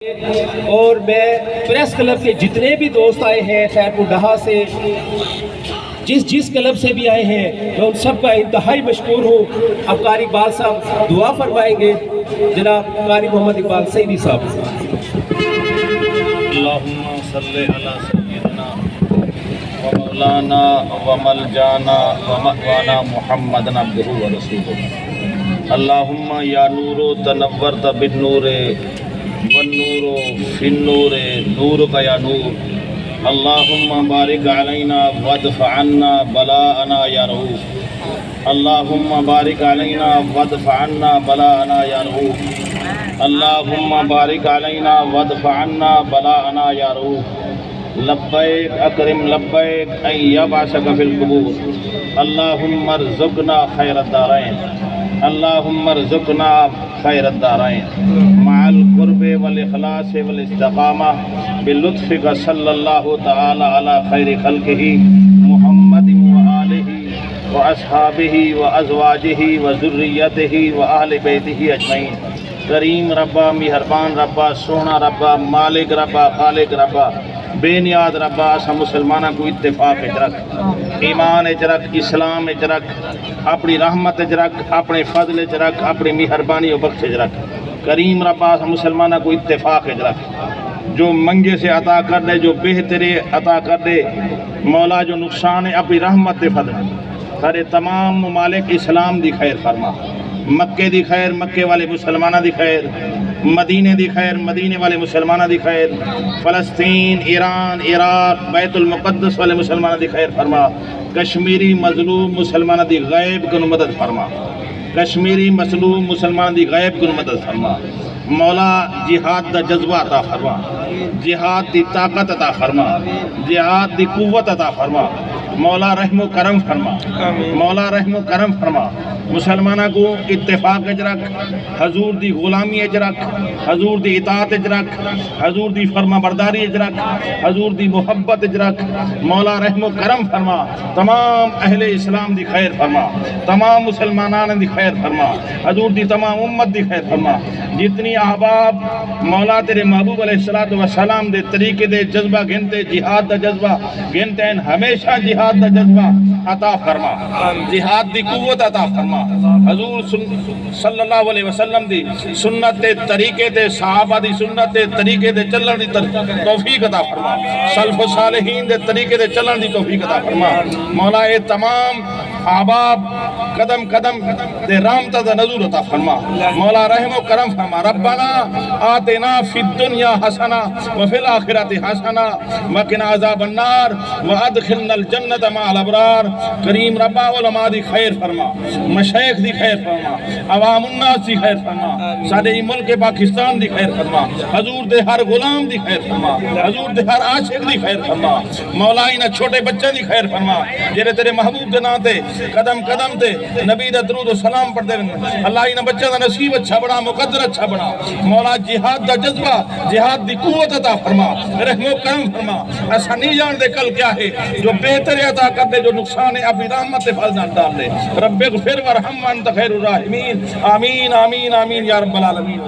اور میں press club کے جتنے بھی دوست آئے ہیں خیر پور ڈہا سے جس کلب سے بھی آئے ہیں میں ان سب کا انتہائی مشکور ہوں۔ اب قاری اقبال صاحب دعا فرمائیں گے، جناب قاری محمد اقبال سعیدی صاحب۔ اللہم صلی علی سیدنا و مولانا و ملجانا و مأوانا محمد عبدہ و رسولہ۔ اللہم یا نور تنورت بالنور والنور فی النور نور کا یا نور۔ اللہم بارک علینا وادفع عنا بلاءنا یا رؤوف۔ اللہم بارک علینا وادفع عنا بلاءنا یا رؤوف۔ اللہم بارک علینا وادفع عنا بلاءنا یا رؤوف۔ لبیک اکرم لبیک ان یبعثک فی القبور۔ اللہم ارزقنا خیر الدارین۔ اللہم ارزقنا خیر الدارین مع القرب والاخلاص والاستقامہ بلطفک صلی اللہ تعالی علی خیر خلقہ محمد وآلہ واصحابہ وازواجہ وذریتہ واہل بیتہ اجمعین۔ کریم ربا، مہربان ربا، سونا ربا، مالک ربا، خالق ربا، بے نیاد ربا، اسا مسلمانہ کو اتفاق اجرک، ایمان اجرک، اسلام اجرک، اپنی رحمت اجرک، اپنے فضل اجرک، اپنی مہربانی و بخش اجرک۔ کریم ربا اسا مسلمانہ کو اتفاق اجرک، جو منگے سے عطا کر دے، جو بہترے عطا کر دے مولا، جو نقصان ہے اپنی رحمت فضل سارے تمام ممالک اسلام دی خیر فرما۔ مکے دی خیر مکے والے مسلمانہ دی خیر، مدینے دی خیر مدینے والے مسلمانہ دی خیر، فلسطین، ایران، عراق، بیت المقدس والے مسلمانہ دی خیر فرما۔ کشمیری مظلوم مسلمانہ دی غیب کو مدد فرما۔ کشمیری مظلوم مسلمانہ دی غیب کو مدد فرما۔ مولا جہاد دا جذبہ عطا فرما، جہاد دی طاقت عطا فرما، جہاد دی قوت عطا فرما۔ مولا رحم و کرم فرما، مولا رحم و کرم فرما۔ مسلمانہ کو اتفاق اجرک، حضور دی غلامی اجرک، حضور دی اطاعت اجرک، حضور دی فرما برداری اجرک، حضور دی محبت اجرک۔ مولا رحم و کرم فرما، تمام اہل اسلام دی خیر فرما، تمام مسلمانان دی خیر فرما، حضور دی تمام امت دی خیر فرما۔ جتنی احباب مولا تیرے محبوب علیہ السلام دے طریقے دے جذبہ گھنتے، جہاد دا جذبہ گھنتے ہیں، ہمیشہ جہاد دا جذبہ عطا فرما، جہاد دی قوت عطا فرما۔ حضور صلی اللہ علیہ وسلم دی سنت دے طریقے دے، صحابہ دی سنت دے طریقے دے چلن دی توفیق عطا فرما، سلف و صالحین دے طریقے دے چلن دی توفیق عطا فرما۔ مولا اے تمام احباب قدم قدم دے رامتہ دا نظور عطا فرما۔ مولا رحم و کرم فرما۔ ربنا آتنا فی الدنیا حسنہ وفی الآخرۃ حسنہ وقنا عذاب النار وادخلنا الجنۃ مع الابرار۔ کریم ربا علماء دی خیر فرما، مشائخ دی خیر فرما، عوام الناس دی خیر فرما، سارے ملک پاکستان دی خیر فرما، حضور دے ہر غلام دی خیر فرما، حضور دے ہر عاشق دی خیر فرما۔ مولا انہاں چھوٹے بچے دی خیر فرما جڑے تیرے محبوب دے نام تے قدم قدم تے نبی دا درود و سلام پڑھتے ہیں۔ اللہ انہاں بچوں دا نصیب اچھا بنا، مقدر اچھا بنا۔ مولا جہاد دا جذبہ، جہاد دی قوت عطا فرما، رحم و کرم فرما۔ ایسا نہیں جان دے کل کیا ہے، جو بہتر عطا کر دے، جو نقصان ہے اپنی رحمت سے فضل ڈال دے۔ رب اغفر ورحم وانت خیر الراحمین۔ آمین آمین آمین یا رب العالمین۔